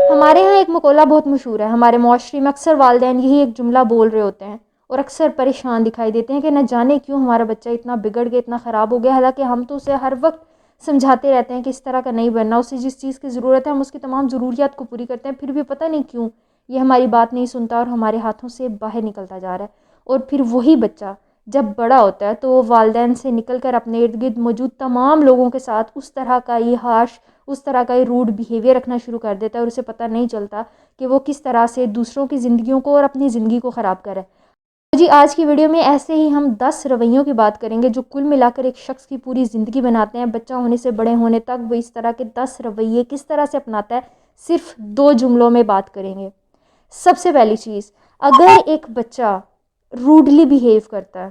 ہمارے ہاں ایک مقولہ بہت مشہور ہے، ہمارے معاشرے میں اکثر والدین یہی ایک جملہ بول رہے ہوتے ہیں اور اکثر پریشان دکھائی دیتے ہیں کہ نہ جانے کیوں ہمارا بچہ اتنا بگڑ گیا، اتنا خراب ہو گیا، حالانکہ ہم تو اسے ہر وقت سمجھاتے رہتے ہیں کہ اس طرح کا نہیں بننا، اسے جس چیز کی ضرورت ہے ہم اس کی تمام ضروریات کو پوری کرتے ہیں، پھر بھی پتہ نہیں کیوں یہ ہماری بات نہیں سنتا اور ہمارے ہاتھوں سے باہر نکلتا جا رہا ہے۔ اور پھر وہی بچہ جب بڑا ہوتا ہے تو وہ والدین سے نکل کر اپنے ارد گرد موجود تمام لوگوں کے ساتھ اس طرح کا یہ ہارش، اس طرح کا یہ روڈ بیہیویئر رکھنا شروع کر دیتا ہے، اور اسے پتہ نہیں چلتا کہ وہ کس طرح سے دوسروں کی زندگیوں کو اور اپنی زندگی کو خراب کرے۔ جی آج کی ویڈیو میں ایسے ہی ہم 10 رویوں کی بات کریں گے جو کل ملا کر ایک شخص کی پوری زندگی بناتے ہیں، بچہ ہونے سے بڑے ہونے تک وہ اس طرح کے 10 رویے کس طرح سے اپناتا ہے، صرف 2 جملوں میں بات کریں گے۔ سب سے پہلی چیز، اگر ایک بچہ روڈلی بیہیو کرتا ہے،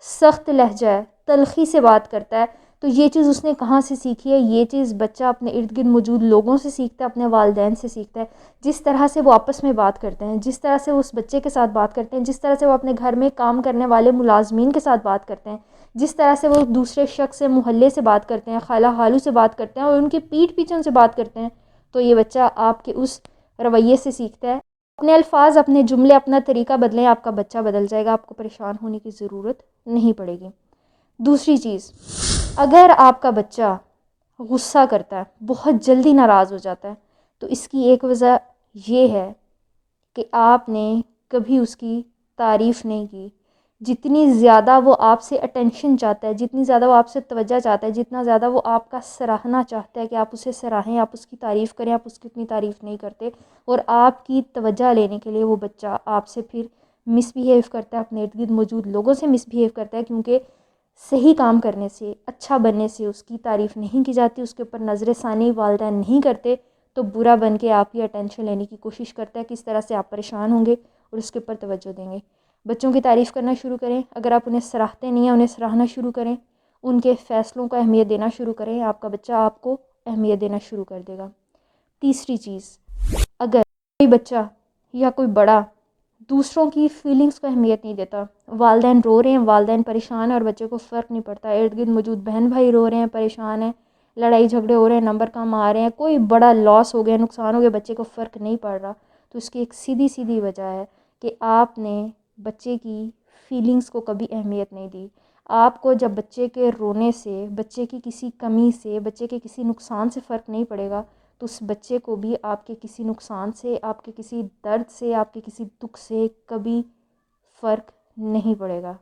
سخت لہجہ ہے، تلخی سے بات کرتا ہے، تو یہ چیز اس نے کہاں سے سیکھی ہے؟ یہ چیز بچہ اپنے ارد گرد موجود لوگوں سے سیکھتا ہے، اپنے والدین سے سیکھتا ہے، جس طرح سے وہ آپس میں بات کرتے ہیں، جس طرح سے وہ اس بچے کے ساتھ بات کرتے ہیں، جس طرح سے وہ اپنے گھر میں کام کرنے والے ملازمین کے ساتھ بات کرتے ہیں، جس طرح سے وہ دوسرے شخص سے محلے سے بات کرتے ہیں، خالہ خالو سے بات کرتے ہیں اور ان کی پیٹھ پیچھے ان سے بات کرتے ہیں، تو یہ بچہ آپ کے اس رویے سے سیکھتا ہے۔ اپنے الفاظ، اپنے جملے، اپنا طریقہ بدلیں، آپ کا بچہ بدل جائے گا، آپ کو پریشان ہونے کی ضرورت نہیں پڑے گی۔ دوسری چیز، اگر آپ کا بچہ غصہ کرتا ہے، بہت جلدی ناراض ہو جاتا ہے، تو اس کی ایک وجہ یہ ہے کہ آپ نے کبھی اس کی تعریف نہیں کی۔ جتنی زیادہ وہ آپ سے اٹینشن چاہتا ہے، جتنی زیادہ وہ آپ سے توجہ چاہتا ہے، جتنا زیادہ وہ آپ کا سراہنا چاہتا ہے کہ آپ اسے سراہیں، آپ اس کی تعریف کریں، آپ اس کی اتنی تعریف نہیں کرتے، اور آپ کی توجہ لینے کے لیے وہ بچہ آپ سے پھر مس بیہیو کرتا ہے، اپنے ارد گرد موجود لوگوں سے مس بیہیو کرتا ہے، کیونکہ صحیح کام کرنے سے، اچھا بننے سے اس کی تعریف نہیں کی جاتی، اس کے اوپر نظر ثانی والدین نہیں کرتے، تو برا بن کے آپ کی اٹینشن لینے کی کوشش کرتا ہے، کس طرح سے آپ پریشان ہوں گے اور اس کے اوپر توجہ دیں گے۔ بچوں کی تعریف کرنا شروع کریں، اگر آپ انہیں سراہتے نہیں ہیں انہیں سراہنا شروع کریں، ان کے فیصلوں کو اہمیت دینا شروع کریں، آپ کا بچہ آپ کو اہمیت دینا شروع کر دے گا۔ تیسری چیز، اگر کوئی بچہ یا کوئی بڑا دوسروں کی فیلنگز کو اہمیت نہیں دیتا، والدین رو رہے ہیں، والدین پریشان ہیں اور بچے کو فرق نہیں پڑتا، ارد گرد موجود بہن بھائی رو رہے ہیں، پریشان ہیں، لڑائی جھگڑے ہو رہے ہیں، نمبر کم آ رہے ہیں، کوئی بڑا لاس ہو گیا، نقصان ہو گیا، بچے کو فرق نہیں پڑ رہا، تو اس کی ایک سیدھی سیدھی وجہ ہے کہ آپ نے بچے کی فیلنگز کو کبھی اہمیت نہیں دی۔ آپ کو جب بچے کے رونے سے، بچے کی کسی کمی سے، بچے کے کسی نقصان سے فرق نہیں پڑے گا، تو اس بچے کو بھی آپ کے کسی نقصان سے، آپ کے کسی درد سے، آپ کے کسی دکھ سے کبھی فرق نہیں پڑے گا۔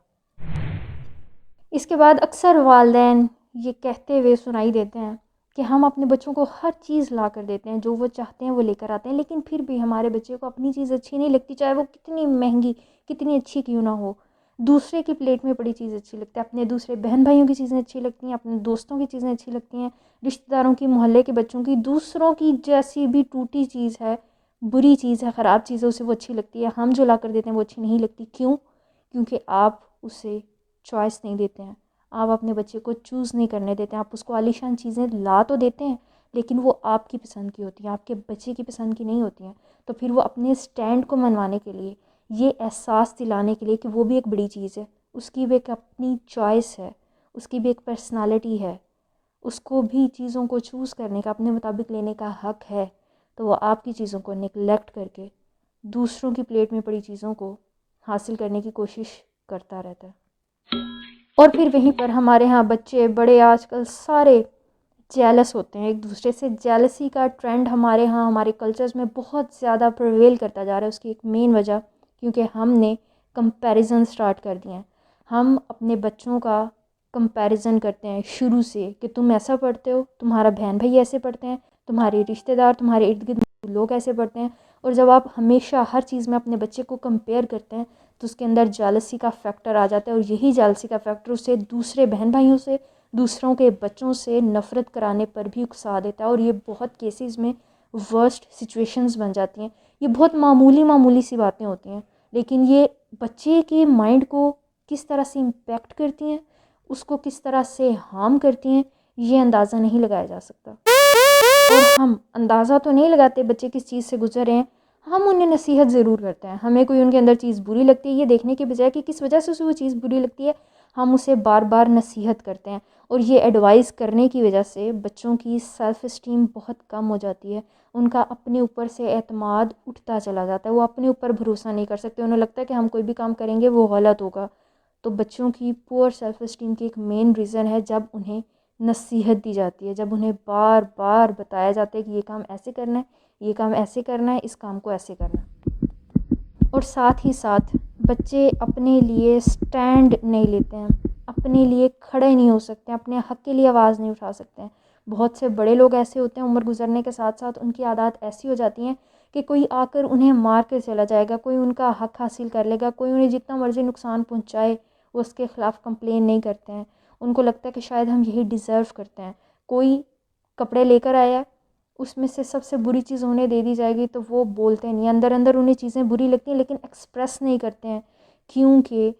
اس کے بعد اکثر والدین یہ کہتے ہوئے سنائی دیتے ہیں کہ ہم اپنے بچوں کو ہر چیز لا کر دیتے ہیں، جو وہ چاہتے ہیں وہ لے کر آتے ہیں، لیکن پھر بھی ہمارے بچے کو اپنی چیز اچھی نہیں لگتی، چاہے وہ کتنی مہنگی، کتنی اچھی کیوں نہ ہو، دوسرے کی پلیٹ میں پڑی چیز اچھی لگتی ہے، اپنے دوسرے بہن بھائیوں کی چیزیں اچھی لگتی ہیں، اپنے دوستوں کی چیزیں اچھی لگتی ہیں، رشتہ داروں کی، محلے کے بچوں کی، دوسروں کی جیسی بھی ٹوٹی چیز ہے، بری چیز ہے، خراب چیز ہے، اسے وہ اچھی لگتی ہے، ہم جو لا کر دیتے ہیں وہ اچھی نہیں لگتی۔ کیوں؟ کیونکہ آپ اسے چوائس نہیں دیتے ہیں، آپ اپنے بچے کو چوز نہیں کرنے دیتے ہیں، آپ اس کو عالیشان چیزیں لا تو دیتے ہیں لیکن وہ آپ کی پسند کی ہوتی ہیں، آپ کے بچے کی پسند کی نہیں ہوتی ہیں، تو پھر وہ اپنے سٹینڈ کو منوانے کے لیے، یہ احساس دلانے کے لیے کہ وہ بھی ایک بڑی چیز ہے، اس کی بھی ایک اپنی چوائس ہے، اس کی بھی ایک پرسنالٹی ہے، اس کو بھی چیزوں کو چوز کرنے کا، اپنے مطابق لینے کا حق ہے، تو وہ آپ کی چیزوں کو نیگلیکٹ کر کے دوسروں کی پلیٹ میں پڑی چیزوں کو حاصل کرنے کی کوشش کرتا رہتا ہے۔ اور پھر وہیں پر ہمارے ہاں بچے بڑے آج کل سارے جیلس ہوتے ہیں ایک دوسرے سے، جیلسی کا ٹرینڈ ہمارے ہاں ہمارے کلچرز میں بہت زیادہ پرویل کرتا جا رہا ہے۔ اس کی ایک مین وجہ کیونکہ ہم نے کمپیریزن سٹارٹ کر دیے ہیں، ہم اپنے بچوں کا کمپیریزن کرتے ہیں شروع سے کہ تم ایسا پڑھتے ہو، تمہارا بہن بھائی ایسے پڑھتے ہیں، تمہارے رشتہ دار، تمہارے ارد گرد لوگ ایسے پڑھتے ہیں، اور جب آپ ہمیشہ ہر چیز میں اپنے بچے کو کمپیئر کرتے ہیں تو اس کے اندر جالسی کا فیکٹر آ جاتا ہے، اور یہی جالسی کا فیکٹر اسے دوسرے بہن بھائیوں سے، دوسروں کے بچوں سے نفرت کرانے پر بھی اکسا دیتا ہے، اور یہ بہت کیسز میں ورسٹ سچویشنز بن جاتی ہیں۔ یہ بہت معمولی سی باتیں ہوتی ہیں، لیکن یہ بچے کے مائنڈ کو کس طرح سے امپیکٹ کرتی ہیں، اس کو کس طرح سے ہارم کرتی ہیں، یہ اندازہ نہیں لگایا جا سکتا۔ اور ہم اندازہ تو نہیں لگاتے بچے کس چیز سے گزر رہے ہیں، ہم انہیں نصیحت ضرور کرتے ہیں۔ ہمیں کوئی ان کے اندر چیز بری لگتی ہے، یہ دیکھنے کے بجائے کہ کس وجہ سے اسے وہ چیز بری لگتی ہے، ہم اسے بار بار نصیحت کرتے ہیں، اور یہ ایڈوائز کرنے کی وجہ سے بچوں کی سیلف اسٹیم بہت کم ہو جاتی ہے، ان کا اپنے اوپر سے اعتماد اٹھتا چلا جاتا ہے، وہ اپنے اوپر بھروسہ نہیں کر سکتے، انہیں لگتا ہے کہ ہم کوئی بھی کام کریں گے وہ غلط ہوگا۔ تو بچوں کی پور سیلف اسٹیم کی ایک مین ریزن ہے جب انہیں نصیحت دی جاتی ہے، جب انہیں بار بار بتایا جاتا ہے کہ یہ کام ایسے کرنا ہے، یہ کام ایسے کرنا ہے، اس کام کو ایسے کرنا ہے۔ اور ساتھ ہی ساتھ بچے اپنے لیے سٹینڈ نہیں لیتے ہیں، اپنے لیے کھڑے نہیں ہو سکتے ہیں، اپنے حق کے لیے آواز نہیں اٹھا سکتے ہیں۔ بہت سے بڑے لوگ ایسے ہوتے ہیں، عمر گزرنے کے ساتھ ساتھ ان کی عادات ایسی ہو جاتی ہیں کہ کوئی آ کر انہیں مار کے چلا جائے گا، کوئی ان کا حق حاصل کر لے گا، کوئی انہیں جتنا مرضی نقصان پہنچائے وہ اس کے خلاف کمپلین نہیں کرتے ہیں۔ ان کو لگتا ہے کہ شاید ہم یہی ڈیزرو کرتے ہیں۔ کوئی کپڑے لے کر آیا، اس میں سے سب سے بری چیز انہیں دے دی جائے گی تو وہ بولتے نہیں، اندر اندر انہیں چیزیں بری لگتی ہیں لیکن ایکسپریس نہیں کرتے ہیں، کیونکہ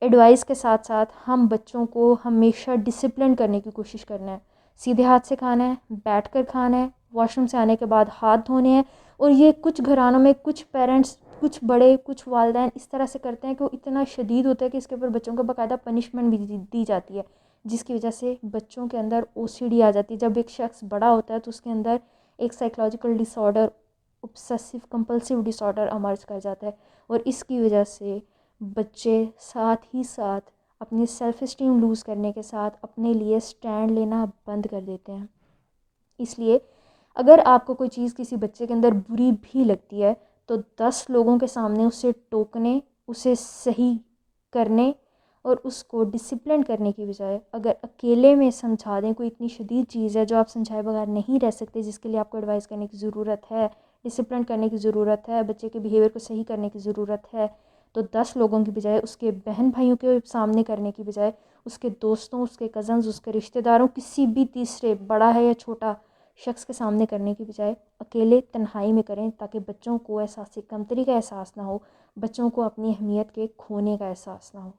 ایڈوائس کے ساتھ ساتھ ہم بچوں کو ہمیشہ ڈسپلن کرنے کی کوشش کرنا ہے۔ سیدھے ہاتھ سے کھانا ہے، بیٹھ کر کھانا ہے، واش روم سے آنے کے بعد ہاتھ دھونے ہیں۔ اور یہ کچھ گھرانوں میں کچھ پیرنٹس، کچھ بڑے، کچھ والدین اس طرح سے کرتے ہیں کہ وہ اتنا شدید ہوتا ہے کہ اس کے اوپر بچوں کو باقاعدہ پنشمنٹ بھی دی جاتی ہے، جس کی وجہ سے بچوں کے اندر OCD آ جاتی ہے۔ جب ایک شخص بڑا ہوتا ہے تو اس کے اندر ایک سائیکلوجیکل ڈس آرڈر، obsessive compulsive ڈس آرڈر امرج کر جاتا ہے، اور اس کی وجہ سے بچے ساتھ ہی ساتھ اپنی سیلف اسٹیم لوز کرنے کے ساتھ اپنے لیے سٹینڈ لینا بند کر دیتے ہیں۔ اس لیے اگر آپ کو کوئی چیز کسی بچے کے اندر بری بھی لگتی ہے تو 10 لوگوں کے سامنے اسے ٹوکنے، اسے صحیح کرنے اور اس کو ڈسپلن کرنے کی بجائے اگر اکیلے میں سمجھا دیں، کوئی اتنی شدید چیز ہے جو آپ سمجھائے بغیر نہیں رہ سکتے، جس کے لیے آپ کو ایڈوائز کرنے کی ضرورت ہے، ڈسپلن کرنے کی ضرورت ہے، بچے کے بیہیویئر کو صحیح کرنے کی ضرورت ہے، تو 10 لوگوں کی بجائے، اس کے بہن بھائیوں کے سامنے کرنے کی بجائے، اس کے دوستوں، اس کے کزنز، اس کے رشتہ داروں، کسی بھی تیسرے، بڑا ہے یا چھوٹا شخص کے سامنے کرنے کی بجائے اکیلے تنہائی میں کریں، تاکہ بچوں کو احساس کمتری کا احساس نہ ہو، بچوں کو اپنی اہمیت کے کھونے کا احساس نہ ہو۔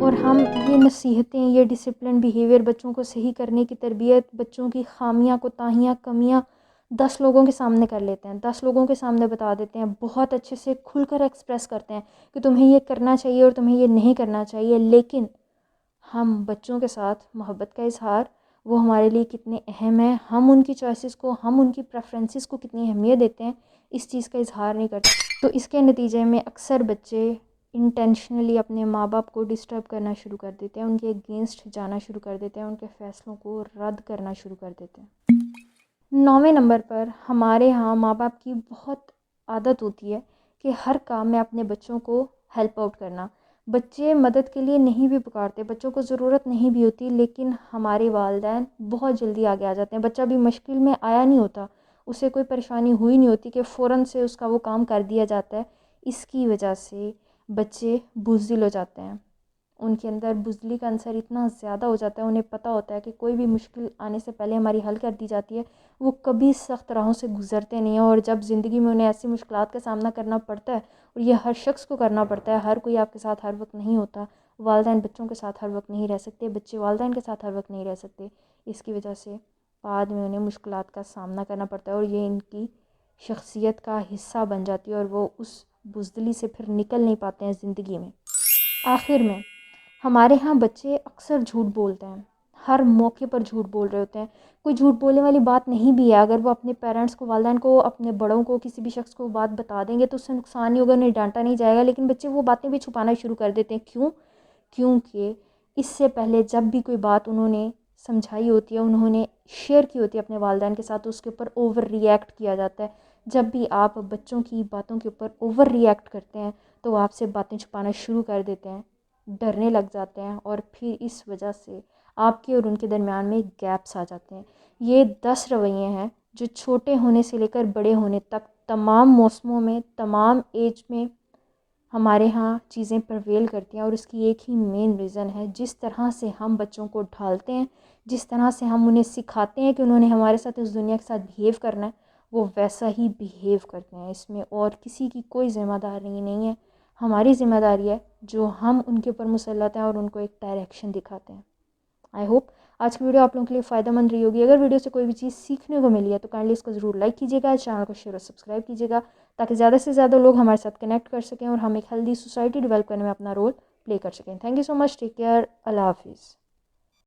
اور ہم یہ نصیحتیں، یہ ڈسپلن بیہیویئر، بچوں کو صحیح کرنے کی تربیت، بچوں کی خامیاں، کوتاہیاں، کمیاں 10 لوگوں کے سامنے کر لیتے ہیں، 10 لوگوں کے سامنے بتا دیتے ہیں، بہت اچھے سے کھل کر ایکسپریس کرتے ہیں کہ تمہیں یہ کرنا چاہیے اور تمہیں یہ نہیں کرنا چاہیے، لیکن ہم بچوں کے ساتھ محبت کا اظہار، وہ ہمارے لیے کتنے اہم ہیں، ہم ان کی چوائسیز کو، ہم ان کی پریفرنسز کو کتنی اہمیت دیتے ہیں، اس چیز کا اظہار نہیں کرتے۔ تو اس کے نتیجے میں اکثر بچے انٹینشنلی اپنے ماں باپ کو ڈسٹرب کرنا شروع کر دیتے ہیں، ان کے اگینسٹ جانا شروع کر دیتے ہیں، ان کے فیصلوں کو رد کرنا شروع کر دیتے ہیں۔ 9ویں نمبر پر ہمارے ہاں ماں باپ کی بہت عادت ہوتی ہے کہ ہر کام میں اپنے بچوں کو ہیلپ آؤٹ کرنا۔ بچے مدد کے لیے نہیں بھی پکارتے، بچوں کو ضرورت نہیں بھی ہوتی، لیکن ہمارے والدین بہت جلدی آگے آ جاتے ہیں۔ بچہ بھی مشکل میں آیا نہیں ہوتا، اسے کوئی پریشانی ہوئی نہیں ہوتی کہ فوراً سے اس کا وہ کام کر دیا جاتا ہے۔ اس کی وجہ سے بچے بزدل ہو جاتے ہیں، ان کے اندر بزدلی کا عنصر اتنا زیادہ ہو جاتا ہے، انہیں پتہ ہوتا ہے کہ کوئی بھی مشکل آنے سے پہلے ہماری حل کر دی جاتی ہے، وہ کبھی سخت راہوں سے گزرتے نہیں ہیں۔ اور جب زندگی میں انہیں ایسی مشکلات کا سامنا کرنا پڑتا ہے، اور یہ ہر شخص کو کرنا پڑتا ہے، ہر کوئی آپ کے ساتھ ہر وقت نہیں ہوتا، والدین بچوں کے ساتھ ہر وقت نہیں رہ سکتے، بچے والدین کے ساتھ ہر وقت نہیں رہ سکتے، اس کی وجہ سے بعد میں انہیں مشکلات کا سامنا کرنا پڑتا ہے، اور یہ ان کی شخصیت کا حصہ بن جاتی ہے، اور وہ اس بزدلی سے پھر نکل نہیں پاتے ہیں زندگی میں۔ آخر میں ہمارے ہاں بچے اکثر جھوٹ بولتے ہیں، ہر موقع پر جھوٹ بول رہے ہوتے ہیں۔ کوئی جھوٹ بولنے والی بات نہیں بھی ہے، اگر وہ اپنے پیرنٹس کو، والدین کو، اپنے بڑوں کو، کسی بھی شخص کو بات بتا دیں گے تو اس سے نقصان نہیں ہوگا، انہیں ڈانٹا نہیں جائے گا، لیکن بچے وہ باتیں بھی چھپانا شروع کر دیتے ہیں۔ کیونکہ اس سے پہلے جب بھی کوئی بات انہوں نے سمجھائی ہوتی ہے، انہوں نے شیئر کی ہوتی ہے اپنے والدین کے ساتھ، تو اس کے اوپر اوور ری ایکٹ کیا جاتا ہے۔ جب بھی آپ بچوں کی باتوں کے اوپر اوور ری ایکٹ کرتے ہیں تو وہ آپ سے باتیں چھپانا شروع کر دیتے ہیں، ڈرنے لگ جاتے ہیں، اور پھر اس وجہ سے آپ کے اور ان کے درمیان میں گیپس آ جاتے ہیں۔ یہ 10 رویے ہیں جو چھوٹے ہونے سے لے کر بڑے ہونے تک تمام موسموں میں، تمام ایج میں ہمارے ہاں چیزیں پرویل کرتی ہیں، اور اس کی ایک ہی مین ریزن ہے، جس طرح سے ہم بچوں کو ڈھالتے ہیں، جس طرح سے ہم انہیں سکھاتے ہیں کہ انہوں نے ہمارے ساتھ اس دنیا کے ساتھ بیہیو کرنا ہے، وہ ویسا ہی بیہیو کرتے ہیں۔ اس میں اور کسی کی کوئی ذمہ داری نہیں ہے، ہماری ذمہ داری ہے جو ہم ان کے اوپر مسلط ہیں اور ان کو ایک ڈائریکشن دکھاتے ہیں۔ آئی ہوپ آج کی ویڈیو آپ لوگوں کے لیے فائدہ مند رہی ہوگی۔ اگر ویڈیو سے کوئی بھی چیز سیکھنے کو ملی ہے تو کائنڈلی اس کو ضرور لائک کیجیے گا، چینل کو شیئر اور سبسکرائب کیجیے گا، تاکہ زیادہ سے زیادہ لوگ ہمارے ساتھ کنیکٹ کر سکیں اور ہم ایک ہیلدی سوسائٹی ڈیولپ کرنے میں اپنا رول پلے کر سکیں. Thank you so much. Take care. اللہ حافظ.